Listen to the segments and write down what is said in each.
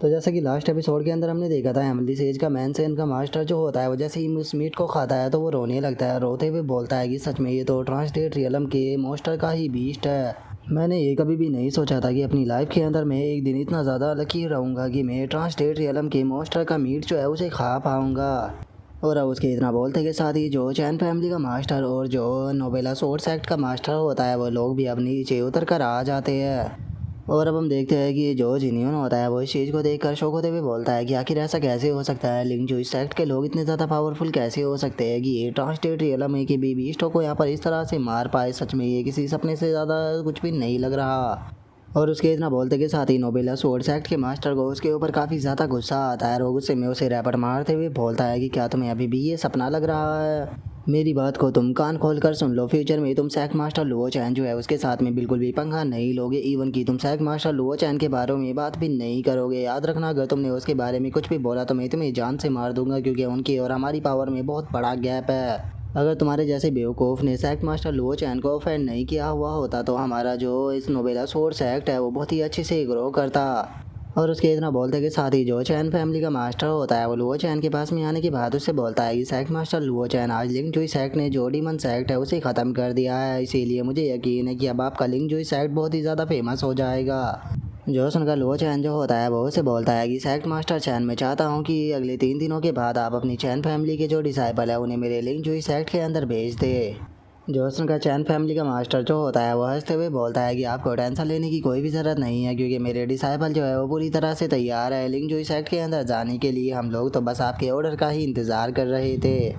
तो जैसा कि लास्ट एपिसोड के अंदर हमने देखा था, एमिली सेज का मैनसेन का मास्टर जो होता है वो जैसे ही उस मीट को खाता है तो वो रोने लगता है। रोते हुए बोलता है कि सच में ये तो ट्रांसडेट रियलम के मॉन्स्टर का ही बीस्ट है। मैंने ये कभी भी नहीं सोचा था कि अपनी लाइफ के अंदर मैं एक दिन इतना ज़्यादा लकी रहूँगा कि मैं ट्रांसडेट रियलम के मॉन्स्टर का मीट जो है उसे खा पाऊँगा। और अब उसके इतना बोलते के साथ ही जो चैन फैमिली का मास्टर और जो नोबेला सोर्स एक्ट का मास्टर होता है वो लोग भी अब नीचे उतर कर आ जाते हैं। और अब हम देखते हैं कि जो जिनियन होता है वो इस चीज़ को देखकर शौक होते हुए बोलता है कि आखिर ऐसा कैसे हो सकता है, लिंक जो इस सेक्ट के लोग इतने ज़्यादा पावरफुल कैसे हो सकते हैं कि ये ट्रांसडेट रियलम है कि बीस्टो को यहाँ पर इस तरह से मार पाए। सच में ये किसी सपने से ज़्यादा कुछ भी नहीं लग रहा। और उसके इतना बोलते के साथ ही नोबेला सोर्स एक्ट के मास्टर को उसके ऊपर काफ़ी ज़्यादा गुस्सा आता है और गुस्से में उसे रैपट मारते हुए बोलता है कि क्या तुम्हें अभी भी ये सपना लग रहा है। मेरी बात को तुम कान खोल कर सुन लो, फ्यूचर में तुम सैक मास्टर लुओ चैन जो है उसके साथ में बिल्कुल भी पंगा नहीं लोगे। इवन कि तुम सैक मास्टर लुओ चैन के बारे में बात भी नहीं करोगे। याद रखना, अगर तुमने उसके बारे में कुछ भी बोला तो मैं तुम्हें जान से मार दूंगा, क्योंकि उनकी और हमारी पावर में बहुत बड़ा गैप है। अगर तुम्हारे जैसे बेवकूफ़ ने सैक मास्टर लुओ चैन को ऑफेंड नहीं किया हुआ होता तो हमारा जो इस नोबेला सोर्स एक्ट है वो बहुत ही अच्छे से ग्रो करता। और उसके इतना बोलते के साथ ही जो चैन फैमिली का मास्टर होता है वो लुओ चैन के पास में आने के बाद उससे बोलता है कि सैक मास्टर लुओ चैन, आज लिंक जुई सैक्ट ने जो डीमन सैक्ट है उसे ख़त्म कर दिया है, इसीलिए मुझे यकीन है कि अब आपका लिंक जुई सैक्ट बहुत ही ज़्यादा फेमस हो जाएगा। जो सुनकर लुओ चैन जो होता है वो उसे बोलता है कि सैक्ट मास्टर चैन, मैं चाहता हूँ कि अगले 3 दिनों के बाद आप अपनी चैन फैमिली के जो डिसाइपल है उन्हें मेरे लिंक जुई सैक्ट के अंदर भेज दे। जॉनसन का चैन फैमिली का मास्टर जो होता है वो हंसते हुए बोलता है कि आपको टेंशन लेने की कोई भी ज़रूरत नहीं है, क्योंकि मेरे डिसाइपल जो है वो पूरी तरह से तैयार है लिंक जुई सेक्ट के अंदर जाने के लिए। हम लोग तो बस आपके ऑर्डर का ही इंतज़ार कर रहे थे।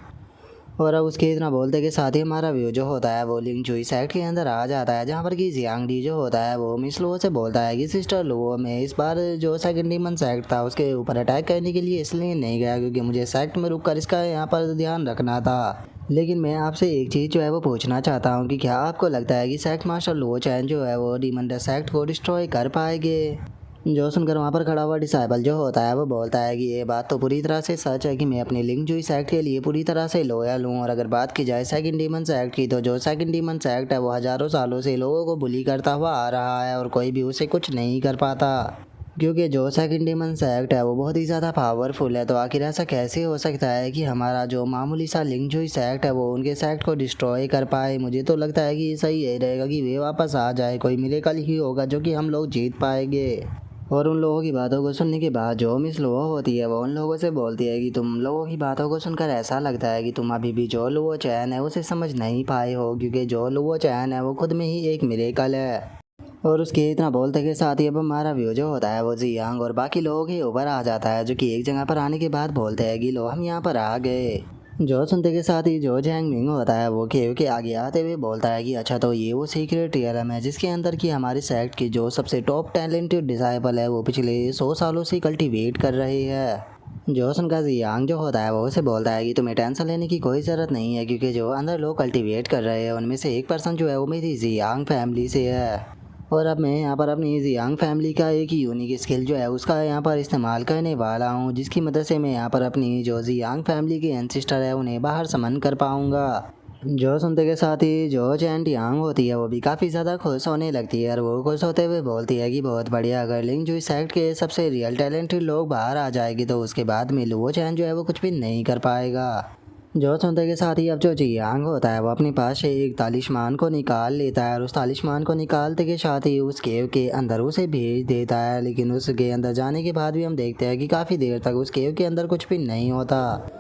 और अब उसके इतना बोलते के साथ ही हमारा व्यू जो होता है वो लिंक जुई सेक्ट के अंदर आ जाता है, जहाँ पर कि जियांग डी जो होता है वो मिस लो से बोलता है कि सिस्टर लो, मैं इस बार जो सेकंड डीमन सेक्ट था उसके ऊपर अटैक करने के लिए इसलिए नहीं गया क्योंकि मुझे सेक्ट में रुक कर इसका यहाँ पर ध्यान रखना था। लेकिन मैं आपसे एक चीज़ जो है वो पूछना चाहता हूँ कि क्या आपको लगता है कि सेक्ट मास्टर लो चैन जो है वो डीमन सेक्ट को डिस्ट्रॉय कर पाएंगे। जो सुनकर वहाँ पर खड़ा हुआ डिसाइबल जो होता है वो बोलता है कि ये बात तो पूरी तरह से सच है कि मैं अपने लिंक जुई सेक्ट के लिए पूरी तरह से लॉयल हूँ। और अगर बात की जाए सेकंड डीमन सेक्ट की, तो जो सेकंड डीमन सेक्ट है वो हज़ारों सालों से लोगों को बुली करता हुआ आ रहा है और कोई भी उसे कुछ नहीं कर पाता, क्योंकि जो सेकंड डीमन सेक्ट है वो बहुत ही ज़्यादा पावरफुल है। तो आखिर ऐसा कैसे हो सकता है कि हमारा जो मामूली सा लिंक जुई सेक्ट है वो उनके सेक्ट को डिस्ट्रॉय कर पाए। मुझे तो लगता है कि सही यही रहेगा कि वे वापस आ जाए, कोई मिरेकल ही होगा जो कि हम लोग जीत पाएंगे। और उन लोगों की बातों को सुनने के बाद जो मिस लोअ होती है वो उन लोगों से बोलती है कि तुम लोगों की बातों को सुनकर ऐसा लगता है कि तुम अभी भी जो लुओ चैन है उसे समझ नहीं पाए हो, क्योंकि जो लुओ चैन है वो खुद में ही एक मिरेकल है। और उसके इतना बोलते के साथ ही अब हमारा व्यू जो होता है वो जियांग और बाकी लोगों के ऊपर आ जाता है, जो कि एक जगह पर आने के बाद बोलते हैं कि लो हम यहाँ पर आ गए। जो सुनते के साथ ही जो जैंग मिंग होता है वो केव के आगे आते हुए बोलता है कि अच्छा, तो ये वो सीक्रेट रियलम है जिसके अंदर की हमारे सेक्ट की जो सबसे टॉप टैलेंटेड डिसाइपल है वो पिछले 100 सालों से कल्टीवेट कर रही है। जो सुनकर जियांग जो होता है वो उसे बोलता है कि तुम्हें टेंशन लेने की कोई ज़रूरत नहीं है, क्योंकि जो अंदर लोग कल्टीवेट कर रहे हैं उनमें से एक पर्सन जो है वो मेरी जियांग फैमिली से है। और अब मैं यहाँ पर अपनी जियांग फैमिली का एक यूनिक स्किल जो है उसका यहाँ पर इस्तेमाल करने वाला हूँ, जिसकी मदद से मैं यहाँ पर अपनी जो जियांग फैमिली के एंसेस्टर है उन्हें बाहर समन कर पाऊँगा। जो सुनते के साथ ही जो चैन यांग होती है वो भी काफ़ी ज़्यादा खुश होने लगती है और वो खुश होते हुए बोलती है कि बहुत बढ़िया, अगर लिंक जुई सेक्ट के सबसे रियल टैलेंटेड लोग बाहर आ जाएगी तो उसके बाद में लुओ चैन जो है वो कुछ भी नहीं कर पाएगा। जो सुनते के साथ ही अब जो जियांग होता है वो अपने पास से एक तालिस्मान को निकाल लेता है और उस तालिस्मान को निकालते के साथ ही उस केव के अंदर उसे भेज देता है। लेकिन उसके अंदर जाने के बाद भी हम देखते हैं कि काफ़ी देर तक उस केव के अंदर कुछ भी नहीं होता।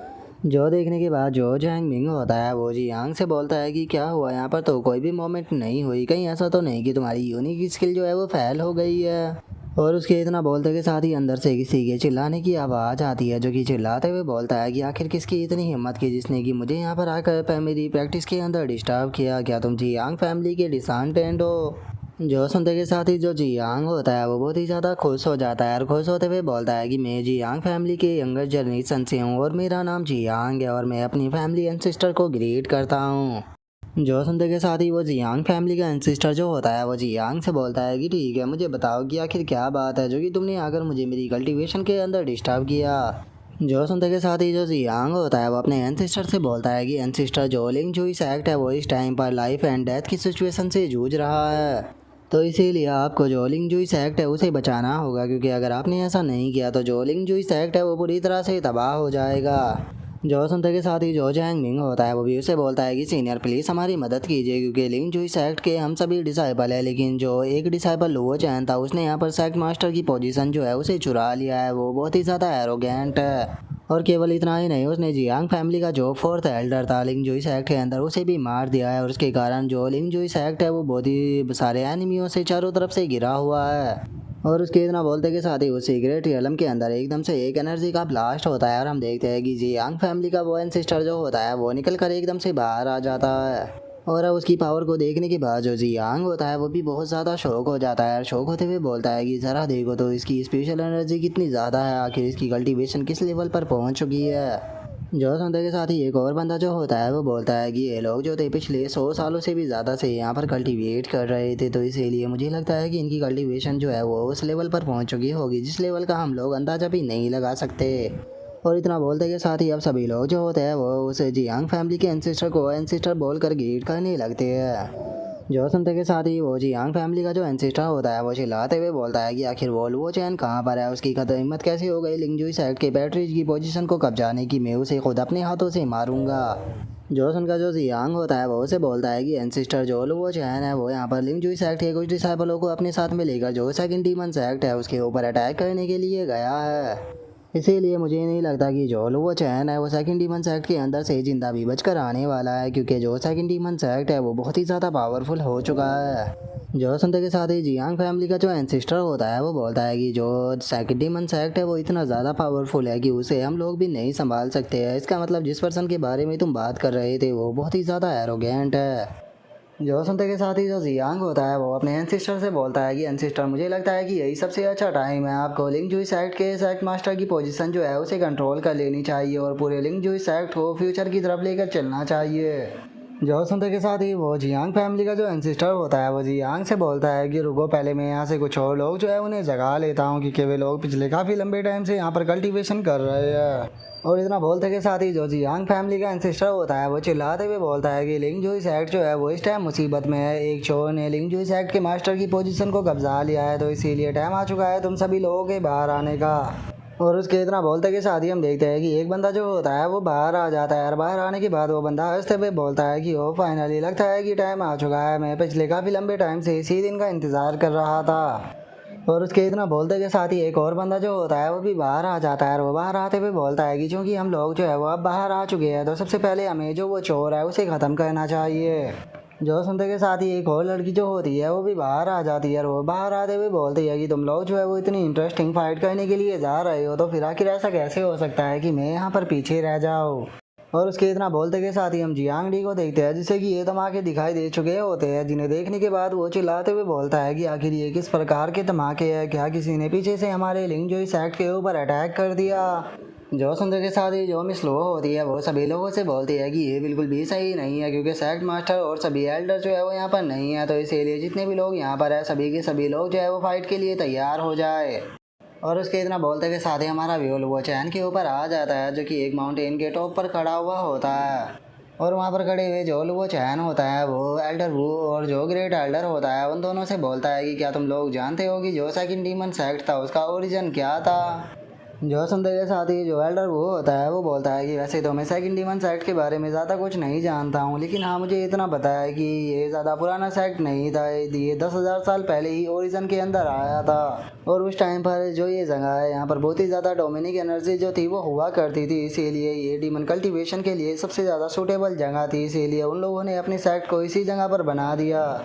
जो देखने के बाद जो जैंग मिंग होता है वो जियांग से बोलता है कि क्या हुआ, यहाँ पर तो कोई भी मोमेंट नहीं हुई, कहीं ऐसा तो नहीं कि तुम्हारी यूनिक स्किल जो है वो फेल हो गई है। और उसके इतना बोलते के साथ ही अंदर से किसी के चिल्लाने की आवाज़ आती है, जो कि चिल्लाते हुए बोलता है कि आखिर किसकी इतनी हिम्मत की जिसने कि मुझे यहाँ पर आकर मेरी प्रैक्टिस के अंदर डिस्टर्ब किया, क्या तुम जियांग फैमिली के डिसेंडेंट हो। जो सुनते के साथ ही जो जियांग होता है वो बहुत ही ज़्यादा खुश हो जाता है और खुश होते हुए बोलता है कि मैं जियांग फैमिली के यंगर जनरेशन से हूँ और मेरा नाम जियांग है और मैं अपनी फैमिली एंड सिस्टर को ग्रीट करता हूँ। जो सुनते के साथ ही वो जियांग फैमिली का एंसिस्टर जो होता है वो जियांग से बोलता है कि ठीक है, मुझे बताओ कि आखिर क्या बात है जो कि तुमने आकर मुझे मेरी कल्टीवेशन के अंदर डिस्टर्ब किया। जो सुनते के साथ ही जो जियांग होता है वो अपने एंसिस्टर से बोलता है कि एंसिस्टर जो लिंक जुई सेक्ट है वो इस टाइम पर लाइफ एंड डेथ की सिचुएशन से जूझ रहा है। तो इसीलिए आपको जो लिंग जुई सेक्ट है उसे बचाना होगा, क्योंकि अगर आपने ऐसा नहीं किया तो जो लिंग जुई सेक्ट है वो पूरी तरह से तबाह हो जाएगा। जो सुनते के साथ ही जो जैंग मिंग होता है वो भी उसे बोलता है कि सीनियर प्लीज़ हमारी मदद कीजिए, क्योंकि लिंग जुई सेक्ट के हम सभी डिसाइपल है, लेकिन जो एक डिसाइपल लुओ चैन था उसने यहाँ पर सेक्ट मास्टर की पोजीशन जो है उसे चुरा लिया है। वो बहुत ही ज़्यादा एरोगेंट है, और केवल इतना ही नहीं, उसने जियांग फैमिली का जो फोर्थ एल्डर था लिंग जुई सेक्ट के अंदर उसे भी मार दिया है, और उसके कारण जो लिंग जुई सेक्ट है वो बहुत ही सारे एनिमियों से चारों तरफ से घिरा हुआ है। और उसके इतना बोलते के साथ ही उस सीक्रेट रियलम के अंदर एकदम से एक एनर्जी का ब्लास्ट होता है, और हम देखते हैं कि जियांग फैमिली का वो एंसेस्टर जो होता है वो निकल कर एकदम से बाहर आ जाता है। और अब उसकी पावर को देखने के बाद जो जियांग होता है वो भी बहुत ज़्यादा शौक हो जाता है, और शौक होते हुए बोलता है कि ज़रा देखो तो इसकी स्पेशल एनर्जी कितनी ज़्यादा है, आखिर इसकी कल्टीवेशन किस लेवल पर पहुंच चुकी है। जो सुनते के साथ ही एक और बंदा जो होता है वो बोलता है कि ये लोग जो थे पिछले 100 सालों से भी ज़्यादा से यहाँ पर कल्टीवेट कर रहे थे, तो इसीलिए मुझे लगता है कि इनकी कल्टीवेशन जो है वो उस लेवल पर पहुँच चुकी होगी जिस लेवल का हम लोग अंदाज़ा भी नहीं लगा सकते। और इतना बोलते के साथ ही अब सभी लोग जो होते हैं वो उस जियांग फैमिली के एंसेस्टर को एंसेस्टर बोल कर ग्रीट करने लगते हैं। जो सुनते के साथ ही वो जियांग फैमिली का जो एंसेस्टर होता है वो चिल्लाते हुए बोलता है कि आखिर वो लुओ चैन कहाँ पर है, उसकी कदर हिम्मत कैसे हो गई लिंग जुई सेक्ट के बैटरीज की पोजीशन को कब्जाने की, मैं उसे खुद अपने हाथों से मारूंगा। जोसन का जो जियांग होता है वो उसे बोलता है कि एंसेस्टर जो लुओ चैन है वो यहाँ पर लिंग जुई सेक्ट के कुछ डिसाइपलों को अपने साथ में लेकर जो सेकंड डीमन सेक्ट है उसके ऊपर अटैक करने के लिए गया है। इसीलिए मुझे नहीं लगता कि जो लुओ चैन है वो सेकंड डीमन सेक्ट के अंदर से जिंदा भी बचकर आने वाला है, क्योंकि जो सेकंड डीमन सेक्ट है वो बहुत ही ज़्यादा पावरफुल हो चुका है। जो सुनते के साथ ही जियांग फैमिली का जो एंसेस्टर होता है वो बोलता है कि जो सेकंड डीमन सेक्ट है वो इतना ज़्यादा पावरफुल है कि उसे हम लोग भी नहीं संभाल सकते हैं। इसका मतलब जिस पर्सन के बारे में तुम बात कर रहे थे वो बहुत ही ज़्यादा एरोगेंट है। जो सुनते के साथ ही जो जियांग होता है वो अपने एंसेस्टर से बोलता है कि एंसेस्टर मुझे लगता है कि यही सबसे अच्छा टाइम है, आपको लिंग जुई सेक्ट के सेक्ट मास्टर की पोजीशन जो है उसे कंट्रोल कर लेनी चाहिए और पूरे लिंग जुई सेक्ट को फ्यूचर की तरफ लेकर चलना चाहिए। जो सुनते के साथ ही वो जियांग फैमिली का जो एंसेस्टर होता है वो जियांग से बोलता है कि रुको, पहले मैं यहाँ से कुछ और लोग जो है उन्हें जगा लेता हूँ, क्योंकि वे लोग पिछले काफ़ी लंबे टाइम से यहाँ पर कल्टीवेशन कर रहे हैं। और इतना बोलते के साथ ही जो जियांग फैमिली का एंसेस्टर होता है वो चिल्लाते हुए बोलता है कि लिंग जुई सेक्ट जो है वो इस टाइम मुसीबत में है, एक चोर ने लिंग जुई सेक्ट के मास्टर की पोजीशन को कब्जा लिया है, तो इसीलिए टाइम आ चुका है तुम सभी लोगों के बाहर आने का। और उसके इतना बोलते के साथ ही हम देखते हैं कि एक बंदा जो होता है वो बाहर आ जाता है, और बाहर आने के बाद वो बंदा हंसते हुए बोलता है कि ओ फाइनली लगता है कि टाइम आ चुका है, मैं पिछले काफ़ी लंबे टाइम से इसी दिन का इंतज़ार कर रहा था। और उसके इतना बोलते के साथ ही एक और बंदा जो होता है वो भी बाहर आ जाता है, और वो बाहर आते हुए बोलता है कि चूंकि हम लोग जो है वो अब बाहर आ चुके हैं तो सबसे पहले हमें जो वो चोर है उसे ख़त्म करना चाहिए। जो सुनते के साथ ही एक और लड़की जो होती है वो भी बाहर आ जाती है, और वो बाहर आते हुए बोलती है कि तुम लोग जो है वो इतनी इंटरेस्टिंग फाइट करने के लिए जा रहे हो, तो फिर आखिर ऐसा कैसे हो सकता है कि मैं यहाँ पर पीछे रह जाऊँ। और उसके इतना बोलते के साथ ही हम जियांग डी को देखते हैं जिसे कि ये धमाके दिखाई दे चुके होते हैं, जिन्हें देखने के बाद वो चिल्लाते हुए बोलता है कि आखिर ये किस प्रकार के धमाके हैं, क्या किसी ने पीछे से हमारे लिंग जोई सेक्ट के ऊपर अटैक कर दिया। जो सुनते के साथ ही जो मिस लो होती है वो सभी लोगों से बोलती है कि ये बिल्कुल भी सही नहीं है, क्योंकि सेक्ट मास्टर और सभी एल्डर जो है वो यहाँ पर नहीं है, तो इसीलिए जितने भी लोग यहाँ पर है सभी के सभी लोग जो है वो फाइट के लिए तैयार हो जाए। और उसके इतना बोलते के साथ ही हमारा व्यूल वो चैन के ऊपर आ जाता है, जो कि एक माउंटेन के टॉप पर खड़ा हुआ होता है। और वहाँ पर खड़े हुए जो वो चैन होता है वो एल्डर वू और जो ग्रेट एल्डर होता है उन दोनों से बोलता है कि क्या तुम लोग जानते हो कि जो सेकंड डीमन सेक्ट था उसका ओरिजिन क्या था। जो सुनते के साथ ही जो एल्डर वो होता है वो बोलता है कि वैसे तो मैं सेकंड डीमन सेक्ट के बारे में ज़्यादा कुछ नहीं जानता हूँ, लेकिन हाँ मुझे इतना पता है कि ये ज़्यादा पुराना सेक्ट नहीं था, ये 10,000 साल पहले ही ओरिजिन के अंदर आया था। और उस टाइम पर जो ये जगह है यहाँ पर बहुत ही ज़्यादा डोमिनिक एनर्जी जो थी वो हुआ करती थी, इसीलिए ये डीमन कल्टीवेशन के लिए सबसे ज़्यादा सूटेबल जगह थी, इसीलिए उन लोगों ने अपनी सेक्ट को इसी जगह पर बना दिया।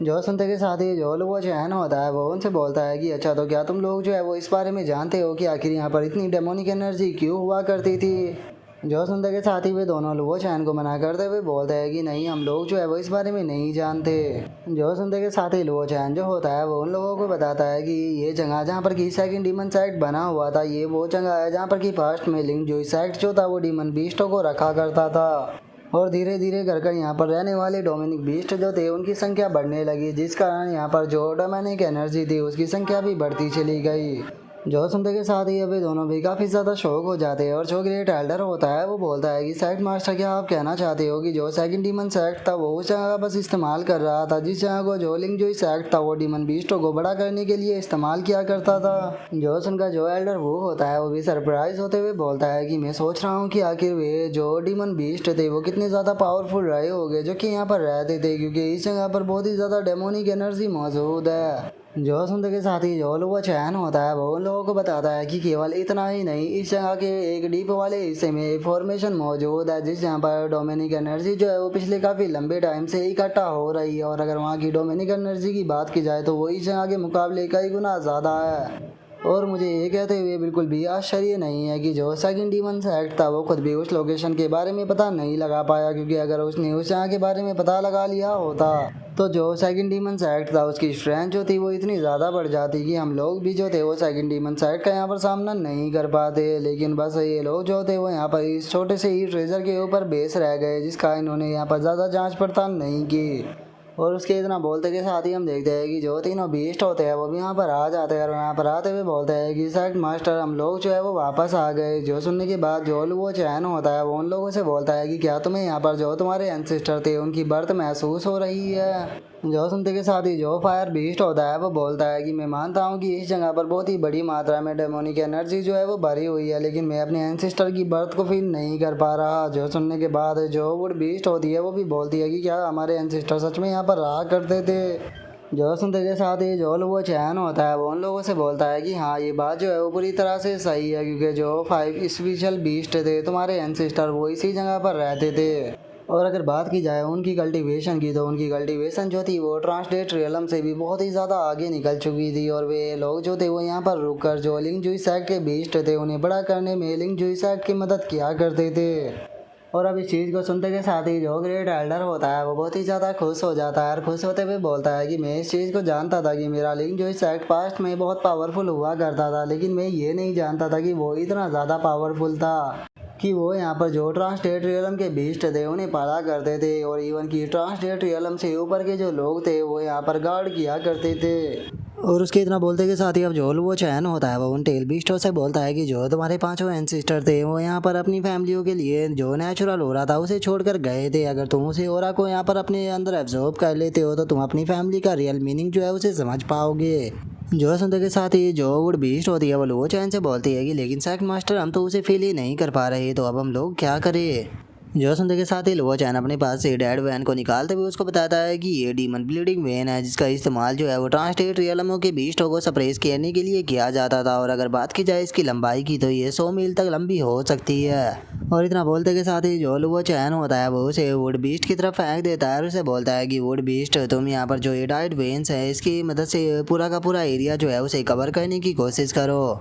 जो सुनते के साथ ही जो वो चैन होता है वो उनसे बोलता है कि अच्छा, तो क्या तुम लोग जो है वो इस बारे में जानते हो कि आखिर यहाँ पर इतनी डेमोनिक एनर्जी क्यों हुआ करती थी। जो सुनते के साथ ही वे दोनों वो चैन को मना करते हुए बोलते हैं कि नहीं, हम लोग जो है वो इस बारे में नहीं जानते। जो सुनते के साथ ही वो चैन जो होता है वो उन लोगों को बताता है कि ये जगह जहाँ पर की सेकंड डीमन सेक्ट बना हुआ था ये वो जगह है जहाँ पर की पास्ट में लिंग जो सेक्ट जो था वो डीमन बीस्टों को रखा करता था। और धीरे धीरे कर यहाँ पर रहने वाले डोमिनिक बीस्ट जो थे उनकी संख्या बढ़ने लगी, जिस कारण यहाँ पर जो डोमिनिक एनर्जी थी उसकी संख्या भी बढ़ती चली गई। जो सुनते के साथ ही अभी दोनों भी काफ़ी ज़्यादा शौक हो जाते हैं और जो ग्रेट एल्डर होता है वो बोलता है कि सेक्ट मास्टर, क्या आप कहना चाहते हो कि जो सेकंड डीमन सेक्ट था वो उस जगह का बस इस्तेमाल कर रहा था, जिस जगह को जो लिंग जो सेक्ट था वो डीमन बीस्टों को बड़ा करने के लिए इस्तेमाल किया करता था। जो सुनकर जो एल्डर वो होता है वो भी सरप्राइज होते हुए बोलता है कि मैं सोच रहा हूँ कि आखिर वे जो डीमन बीस्ट थे वो कितने ज़्यादा पावरफुल रहे होंगे जो कि यहाँ पर रहते थे, क्योंकि इस जगह पर बहुत ही ज़्यादा डेमोनिक एनर्जी मौजूद है। जो सुनते के साथ ही जो लोग वो चैन होता है वो उन लोगों को बताता है कि केवल इतना ही नहीं, इस जगह के एक डीप वाले हिस्से में फॉर्मेशन मौजूद है जिस जहाँ पर डोमिनिक एनर्जी जो है वो पिछले काफ़ी लंबे टाइम से इकट्ठा हो रही है, और अगर वहाँ की डोमिनिक एनर्जी की बात की जाए तो वो इस जगह के मुकाबले कई गुना ज़्यादा है। और मुझे ये कहते हुए बिल्कुल भी आश्चर्य नहीं है कि जो सेकंड डीमन सेक्ट था वो खुद भी उस लोकेशन के बारे में पता नहीं लगा पाया, क्योंकि अगर उसने उस जगह के बारे में पता लगा लिया होता तो जो सेकंड डीमन सेक्ट था उसकी स्ट्रेंथ जो थी वो इतनी ज़्यादा बढ़ जाती कि हम लोग भी जो थे वो सेकंड डीमन सेक्ट का यहाँ पर सामना नहीं कर पाते। लेकिन बस ये लोग जो थे वो यहाँ पर इस छोटे से ही ट्रेजर के ऊपर बेस रह गए, जिसका इन्होंने यहाँ पर ज़्यादा जाँच पड़ताल नहीं की। और उसके इतना बोलते के साथ ही हम देखते हैं कि जो तीनों बीस्ट होते हैं वो भी यहाँ पर आ जाते हैं और यहाँ पर आते हुए बोलते हैं कि सेक्ट मास्टर, हम लोग जो है वो वापस आ गए। जो सुनने के बाद जो वो चैन होता है वो उन लोगों से बोलता है कि क्या तुम्हें यहाँ पर जो तुम्हारे एंसेस्टर थे उनकी बर्थ महसूस हो रही है। जो सुनते के साथ ही जो फायर बीस्ट होता है वो बोलता है कि मैं मानता हूँ कि इस जगह पर बहुत ही बड़ी मात्रा में डेमोनिक एनर्जी जो है वो भरी हुई है, लेकिन मैं अपने एंसेस्टर की बर्थ को फील नहीं कर पा रहा। जो सुनने के बाद जो वुड बीस्ट होती है वो भी बोलती है कि क्या हमारे एंसेस्टर सच में यहाँ पर रहा करते थे। जो सुनते के साथ ही जो वो चैन होता है वो उन लोगों से बोलता है कि हाँ ये बात जो है वो पूरी तरह से सही है, क्योंकि जो 5 स्पेशल बीस्ट थे तुम्हारे एंसेस्टर वो इसी जगह पर रहते थे। और अगर बात की जाए उनकी कल्टीवेशन की तो उनकी कल्टीवेशन जो थी वो ट्रांसडेट रियलम से भी बहुत ही ज़्यादा आगे निकल चुकी थी, और वे लोग जो थे वो यहाँ पर रुक कर जो लिंग जुई सैक के बीस्ट थे उन्हें बड़ा करने में लिंग जुई सैक की मदद किया करते थे। और अब इस चीज़ को सुनते के साथ ही जो ग्रेट एल्डर होता है वो बहुत ही ज़्यादा खुश हो जाता है और खुश होते हुए बोलता है कि मैं इस चीज़ को जानता था कि मेरा लिंग जो इस सेक्ट पास्ट में बहुत पावरफुल हुआ करता था, लेकिन मैं ये नहीं जानता था कि वो इतना ज़्यादा पावरफुल था कि वो यहाँ पर जो ट्रांसडेट रियलम के बीस्ट थे उन्हें पाला करते थे, और इवन की ट्रांसडेट रियलम से ऊपर के जो लोग थे वो यहाँ पर गार्ड किया करते थे। और उसके इतना बोलते के साथ ही अब जो वो चैन होता है वो उन टेल बीस्टों से बोलता है कि जो तुम्हारे पांचों एंसिस्टर थे वो यहाँ पर अपनी फैमिलियों के लिए जो नेचुरल हो रहा था उसे छोड़कर गए थे। अगर तुम उसे ओरा को यहाँ पर अपने अंदर एब्जॉर्ब कर लेते हो तो तुम अपनी फैमिली का रियल मीनिंग जो है उसे समझ पाओगे। जो सुनते के साथ ही जो वुड बीस्ट होती है वो चैन से बोलती है कि लेकिन सेक्ट मास्टर हम तो उसे फील ही नहीं कर पा रहे, तो अब हम लोग क्या करें। जो सुनते के साथ ही लोगो चैन अपने पास से डेड वैन को निकालते हुए उसको बताता है कि ये डीमन ब्लीडिंग वेन है जिसका इस्तेमाल जो है वो ट्रांसटेट रियलमों के बीस्टों को सप्रेस करने के लिए किया जाता था, और अगर बात की जाए इसकी लंबाई की तो ये 100 मील तक लंबी हो सकती है। और इतना बोलते के साथ ही जो लोगो चैन होता है वो उसे वुड बीस्ट की तरफ फेंक देता है और उसे बोलता है कि वुड बीस्ट तुम यहाँ पर जो ये डाइड वेन्स है इसकी मदद से पूरा का पूरा एरिया जो है उसे कवर करने की कोशिश करो।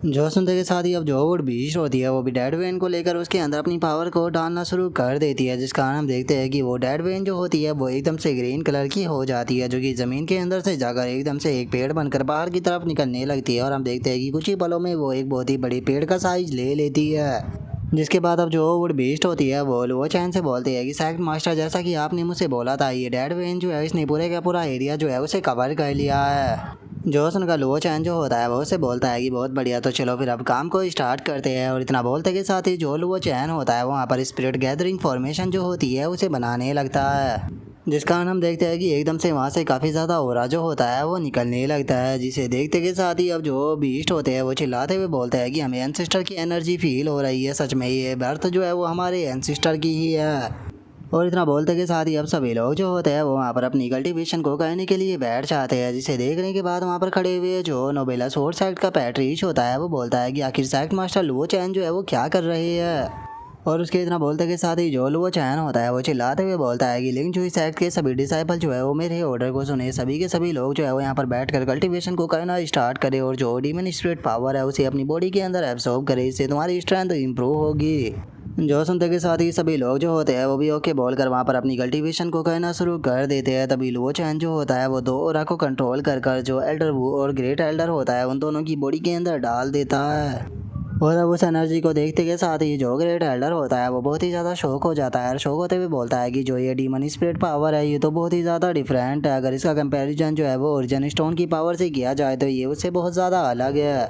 जो सुनते के साथ ही अब जो वुड बीस्ट होती है वो भी डेड वेन को लेकर उसके अंदर अपनी पावर को डालना शुरू कर देती है, जिस कारण हम देखते हैं कि वो डेड वेन जो होती है वो एकदम से ग्रीन कलर की हो जाती है, जो कि ज़मीन के अंदर से जाकर एकदम से एक पेड़ बनकर बाहर की तरफ निकलने लगती है। और हम देखते हैं कि कुछ ही पलों में वो एक बहुत ही बड़ी पेड़ का साइज ले लेती है। जिसके बाद अब जो वुड बीस्ट होती है वो चैन से बोलती है कि सेक्ट मास्टर, जैसा कि आपने मुझसे बोला था ये डेड वेन जो है इसने पूरे का पूरा एरिया जो है उसे कवर कर लिया है। जो सुनकर लो चैन जो होता है वो उसे बोलता है कि बहुत बढ़िया, तो चलो फिर अब काम को स्टार्ट करते हैं। और इतना बोलते के साथ ही जो लो चैन होता है वहाँ पर स्पिरिट गैदरिंग फॉर्मेशन जो होती है उसे बनाने लगता है, जिस कारण हम देखते हैं कि एकदम से वहाँ से काफ़ी ज़्यादा ओरा जो होता है वो निकलने लगता है, जिसे देखते के साथ ही अब जो बीस्ट होते हैं वो चिल्लाते हुए बोलते हैं कि हमें एंसेस्टर की एनर्जी फील हो रही है, सच में ये बर्थ जो है वो हमारे एंसेस्टर की ही है। और इतना बोलते के साथ ही अब सभी लोग जो होते हैं वो वहाँ पर अपनी कल्टीवेशन को करने के लिए बैठ जाते हैं, जिसे देखने के बाद वहाँ पर खड़े हुए जो नोबेला सोर्स सेक्ट का पैट्रिच होता है वो बोलता है कि आखिर सेक्ट मास्टर लुओ चैन जो है वो क्या कर रही है। और उसके इतना बोलते के साथ ही जो लुओ चैन होता है वो चिल्लाते हुए बोलता है कि लिंग जुई सेक्ट के सभी डिसाइपल जो है वो मेरे ऑर्डर को सुने, सभी के सभी लोग जो है वो यहाँ पर बैठकर कल्टीवेशन को करना स्टार्ट करे और जो डीमन स्पिरिट पावर है उसे अपनी बॉडी के अंदर एब्सॉर्ब करे, इससे तुम्हारी स्ट्रेंथ इंप्रूव होगी। जो सुनते के साथ ही सभी लोग जो होते हैं वो भी ओके बोलकर वहाँ पर अपनी कल्टीवेशन को करना शुरू कर देते हैं। तभी लुओ चैन जो होता है वो दो ओरा को कंट्रोल कर जो एल्डर वू और ग्रेट एल्डर होता है उन दोनों की बॉडी के अंदर डाल देता है। और अब उस एनर्जी को देखते के साथ ही जो ग्रेट एल्डर होता है वो बहुत ही ज़्यादा शौक हो जाता है और शौक होते हुए बोलता है कि जो ये डीमन स्पिरिट पावर है ये तो बहुत ही ज़्यादा डिफरेंट है, अगर इसका कंपैरिजन जो है वो ओरिजिन स्टोन की पावर से किया जाए तो ये उससे बहुत ज़्यादा अलग है।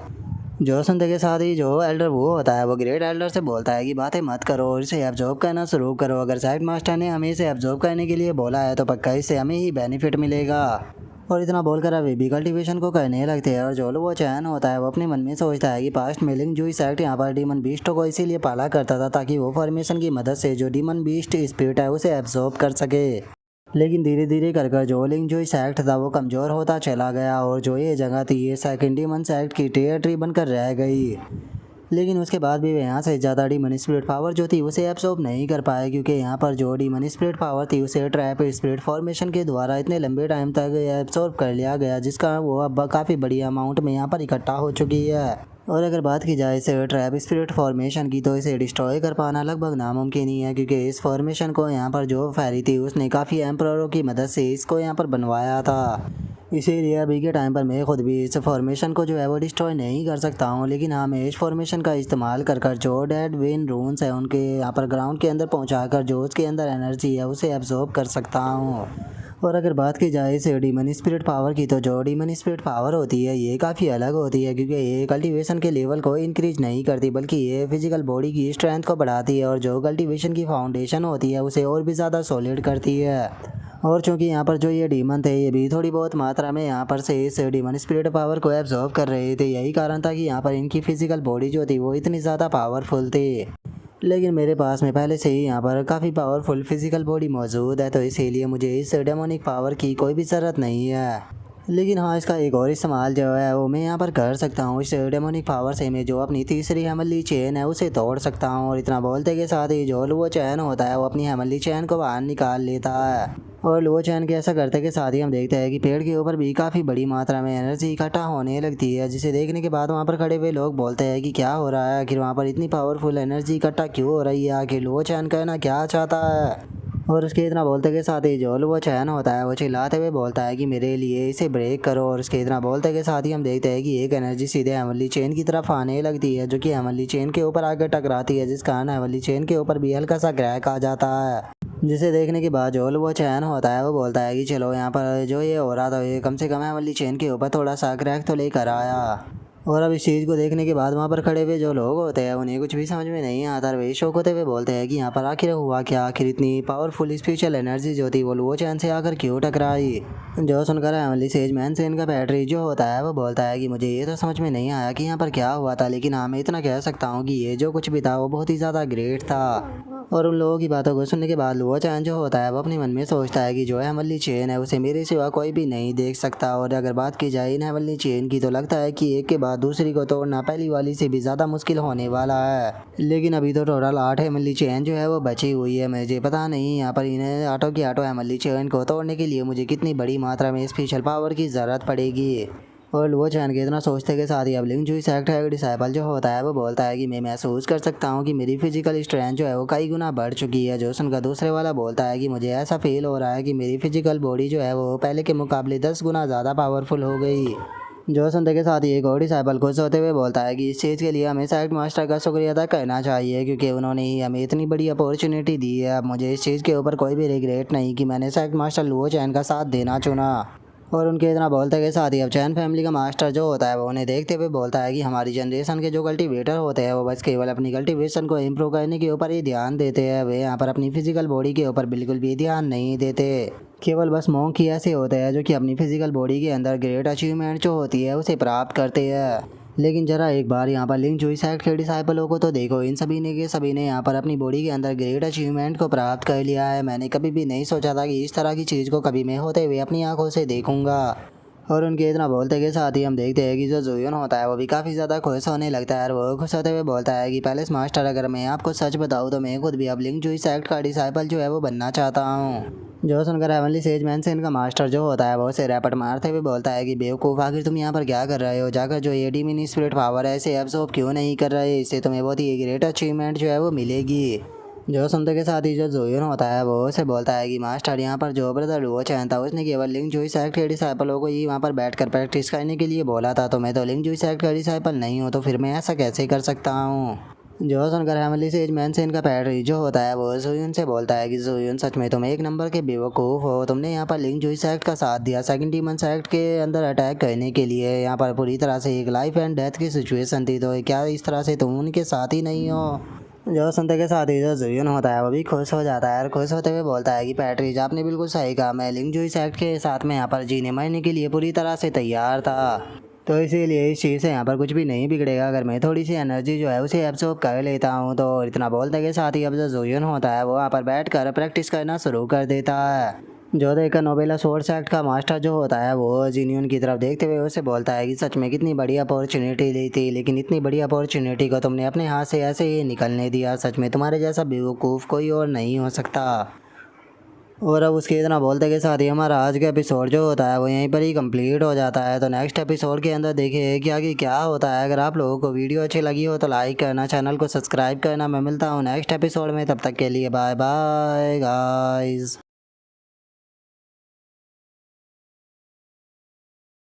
जो सुनते के साथ ही जो एल्डर वो होता है वो ग्रेट एल्डर से बोलता है कि बातें मत करो और इसे एब्जॉर्ब करना शुरू करो। अगर सेक्ट मास्टर ने हमें इसे एब्जॉर्ब करने के लिए बोला है तो पक्का इससे हमें ही बेनिफिट मिलेगा। और इतना बोलकर अभी भी कल्टीवेशन को करने लगते हैं। और जो वो चैन होता है वो अपने मन में सोचता है कि पास्ट में लिंग जूई सेक्ट यहाँ पर डीमन बीस्टों को इसीलिए पाला करता था ताकि वो फॉर्मेशन की मदद से जो डीमन बीस्ट स्पिरिट है उसे एब्जॉर्ब कर सके। लेकिन धीरे धीरे कर कर जो लिंग जो सेक्ट था वो कमज़ोर होता चला गया और जो ये जगह थी ये सेकंड डीमन सेक्ट की टेरिटरी बनकर रह गई। लेकिन उसके बाद भी वे यहाँ से ज़्यादा डीमन स्पिरिट पावर जो थी उसे एब्सॉर्ब नहीं कर पाए क्योंकि यहाँ पर जो डीमन स्पिरिट पावर थी उसे ट्रैप स्पिरिट फॉर्मेशन के द्वारा इतने लंबे टाइम तक एब्सॉर्ब कर लिया गया जिसका वो अब काफ़ी बड़ी अमाउंट में यहाँ पर इकट्ठा हो चुकी है। और अगर बात की जाए इसे ट्रैप स्पिरिट फॉर्मेशन की तो इसे डिस्ट्रॉय कर पाना लगभग नामुमकिन ही है क्योंकि इस फॉर्मेशन को यहाँ पर जो फेरी थी उसने काफ़ी एम्पररों की मदद से इसको यहाँ पर बनवाया था। इसीलिए अभी के टाइम पर मैं खुद भी इस फॉर्मेशन को जो है वो डिस्ट्रॉय नहीं कर सकता हूँ, लेकिन हाँ मैं इस फॉर्मेशन का इस्तेमाल कर कर जो डेड विन रून्स है उनके यहाँ पर ग्राउंड के अंदर पहुँचा कर जो उसके अंदर एनर्जी है उसे एब्जॉर्ब कर सकता हूँ। और अगर बात की जाए इस डीमन स्पिरिट पावर की तो जो डीमन स्पिरिट पावर होती है ये काफ़ी अलग होती है क्योंकि ये कल्टीवेशन के लेवल को इंक्रीज नहीं करती बल्कि ये फिजिकल बॉडी की स्ट्रेंथ को बढ़ाती है और जो कल्टीवेशन की फाउंडेशन होती है उसे और भी ज़्यादा सॉलिड करती है। और चूंकि यहाँ पर जो ये डीमन थे ये भी थोड़ी बहुत मात्रा में यहाँ पर से इस डीमन स्पिरिट पावर को एब्जॉर्ब कर रहे थे, यही कारण था कि यहाँ पर इनकी फिजिकल बॉडी जो थी वो इतनी ज़्यादा पावरफुल थी। लेकिन मेरे पास में पहले से ही यहाँ पर काफ़ी पावरफुल फिजिकल बॉडी मौजूद है तो इसीलिए मुझे इस डेमोनिक पावर की कोई भी ज़रूरत नहीं है। लेकिन हाँ इसका एक और इस्तेमाल जो है वो मैं यहाँ पर कर सकता हूँ। इस डेमोनिक पावर से मैं जो अपनी तीसरी हेमनली चेन है उसे तोड़ सकता हूँ। और इतना बोलते के साथ ही जो वो चैन होता है वो अपनी हेमनली चैन को बाहर निकाल लेता है। और लो चैन के ऐसा करते के साथ ही हम देखते हैं कि पेड़ के ऊपर भी काफ़ी बड़ी मात्रा में एनर्जी इकट्ठा होने लगती है, जिसे देखने के बाद वहाँ पर खड़े हुए लोग बोलते हैं कि क्या हो रहा है, आखिर वहाँ पर इतनी पावरफुल एनर्जी इकट्ठा क्यों हो रही है, आखिर लो चैन कहना क्या चाहता है। और उसके इतना बोलते के साथ ही जो वो चैन होता है वो चिल्लाते हुए बोलता है कि मेरे लिए इसे ब्रेक करो। और उसके इतना बोलते के साथ ही हम देखते हैं कि एक एनर्जी सीधे हेमनली चेन की तरफ आने लगती है जो कि हेमनली चेन के ऊपर आकर टकराती है, जिस कारण हेमनली चेन के ऊपर भी हल्का सा क्रैक आ जाता है। जिसे देखने के बाद जो वो चैन होता है वो बोलता है कि चलो यहाँ पर जो ये हो रहा था ये कम से कम हेमनली चेन के ऊपर थोड़ा सा क्रैक तो लेकर आया। और अब इस चीज़ को देखने के बाद वहाँ पर खड़े हुए जो लोग होते हैं उन्हें कुछ भी समझ में नहीं आता, वे शौक होते हुए बोलते हैं कि यहाँ पर आखिर हुआ क्या, आखिर इतनी पावरफुल स्पेशल एनर्जी जो थी वो चैन से आकर क्यों टकराई। जो सुनकर एमिली सेज मैन से इनका बैटरी जो होता है वो बोलता है कि मुझे ये तो समझ में नहीं आया कि यहाँ पर क्या हुआ था, लेकिन हाँ मैं इतना कह सकता हूँ कि ये जो कुछ भी था वो बहुत ही ज़्यादा ग्रेट था। और उन लोगों की बातों को सुनने के बाद लुओ चैन जो होता है वो अपने मन में सोचता है कि जो हेमनली चेन है उसे मेरे सिवा कोई भी नहीं देख सकता। और अगर बात की जाए इन हेमनली चेन की तो लगता है कि एक के बाद दूसरी को तोड़ना पहली वाली से भी ज़्यादा मुश्किल होने वाला है। लेकिन अभी तो टोटल 8 हेमनली चेन जो है वो बची हुई है। मुझे पता नहीं यहाँ पर इन्हें आटो की आटो हेमनली चेन को तोड़ने के लिए मुझे कितनी बड़ी मात्रा में स्पेशल पावर की ज़रूरत पड़ेगी। और लुओ चैन के इतना सोचते के साथ ही अब लिंग जुई सेक्ट है डिसाइपल जो होता है वो बोलता है कि मैं महसूस कर सकता हूँ कि मेरी फिजिकल स्ट्रेंथ जो है वो कई गुना बढ़ चुकी है। जो सुनकर दूसरे वाला बोलता है कि मुझे ऐसा फील हो रहा है कि मेरी फिजिकल बॉडी जो है वो पहले के मुकाबले 10 गुना ज़्यादा पावरफुल हो गई। जो सुनते के साथ ही एक और डिसाइपल खुश होते हुए बोलता है कि इस चीज़ के लिए हमें सेक्ट मास्टर का शुक्रिया अदा करना चाहिए क्योंकि उन्होंने ही हमें इतनी बड़ी अपॉर्चुनिटी दी है। अब मुझे इस चीज़ के ऊपर कोई भी रिग्रेट नहीं कि मैंने सेक्ट मास्टर लुओ चैन का साथ देना चुना। और उनके इतना बोलते के साथ ही अब चैन फैमिली का मास्टर जो होता है वो उन्हें देखते हुए बोलता है कि हमारी जनरेशन के जो कल्टीवेटर होते हैं वो बस केवल अपनी कल्टीवेशन को इम्प्रूव करने के ऊपर ही ध्यान देते हैं, वे यहाँ पर अपनी फिजिकल बॉडी के ऊपर बिल्कुल भी ध्यान नहीं देते। केवल बस मॉन्क ही ऐसे होते हैं जो कि अपनी फिजिकल बॉडी के अंदर ग्रेट अचीवमेंट जो होती है उसे प्राप्त करते हैं। लेकिन जरा एक बार यहाँ पर लिंग जुई सेक्ट के डिसाइपलों को तो देखो, इन सभी ने यहाँ पर अपनी बॉडी के अंदर ग्रेट अचीवमेंट को प्राप्त कर लिया है। मैंने कभी भी नहीं सोचा था कि इस तरह की चीज़ को कभी मैं होते हुए अपनी आंखों से देखूंगा। और उनके इतना बोलते के साथ ही हम देखते हैं कि जो जुयन होता है वो भी काफ़ी ज़्यादा खुश होने लगता है। और वो खुश होते हुए बोलता है कि पैलेस मास्टर अगर मैं आपको सच बताऊँ तो मैं खुद भी अब लिंग जुई सेक्ट का डिसाइपल जो है वो बनना चाहता हूँ। जो सुनकर हेवनली सेज मैन से इनका मास्टर जो होता है वो उसे रैपट मारते हुए बोलता है कि बेवकूफ़, आखिर तुम यहाँ पर क्या कर रहे हो, जाकर जो ये डीमन स्पिरिट पावर है इसे एब्सॉर्ब क्यों नहीं कर रहे, इससे तुम्हें बहुत ही ग्रेट अचीवमेंट जो है वो मिलेगी। जो सुनते के साथ ही जो जोयन होता है वो उसे बोलता है कि मास्टर यहाँ पर जो ब्रदर लुओ चैन था उसने केवल लिंग जुई सेक्ट के डिसाइपलों को ही वहाँ पर बैठकर प्रैक्टिस करने के लिए बोला था, तो मैं तो लिंग जुई सेक्ट का डिसाइपल नहीं हूँ, तो फिर मैं ऐसा कैसे कर सकता हूँ। जो सुनकर हेमली सेज मैनसेन का पैटरी जो होता है वो सुयुन से बोलता है कि सुयुन सच में तुम एक नंबर के बेवकूफ़ हो। तुमने यहाँ पर लिंग जुई सेक्ट का साथ दिया सेकंड डीमन सेक्ट के अंदर अटैक करने के लिए। यहाँ पर पूरी तरह से एक लाइफ एंड डेथ की सिचुएशन थी, तो क्या इस तरह से तुम उनके साथ ही नहीं हो। जो सुनते के साथ ही जो जुयन होता है वो भी खुश हो जाता है और खुश होते हुए बोलता है कि पैट्रिज आपने बिल्कुल सही कहा, मैं लिंग जुई सेक्ट के साथ में यहाँ पर जीने मरने के लिए पूरी तरह से तैयार था, तो इसीलिए इस चीज़ से यहाँ पर कुछ भी नहीं बिगड़ेगा अगर मैं थोड़ी सी एनर्जी जो है उसे एब्जॉर्ब कर लेता हूँ। तो इतना बोलते के साथ ही अब जो जुयन होता है वो वहाँ पर बैठ कर प्रैक्टिस करना शुरू कर देता है। जो देखकर नोबेला स्वॉर्ड सेक्ट का मास्टर जो होता है वो जिनियन की तरफ देखते हुए उसे बोलता है कि सच में कितनी बड़ी अपॉर्चुनिटी ली थी, लेकिन इतनी बड़ी अपॉर्चुनिटी को तुमने अपने हाथ से ऐसे ही निकलने दिया। सच में तुम्हारे जैसा बेवकूफ़ कोई और नहीं हो सकता। और अब उसके इतना बोलते के साथ ही हमारा आज का एपिसोड जो होता है वो यहीं पर ही कंप्लीट हो जाता है। तो नेक्स्ट एपिसोड के अंदर देखिए कि आगे क्या होता है। अगर आप लोगों को वीडियो अच्छी लगी हो तो लाइक करना, चैनल को सब्सक्राइब करना। मैं मिलता हूँ नेक्स्ट एपिसोड में, तब तक के लिए बाय बाय गाइस।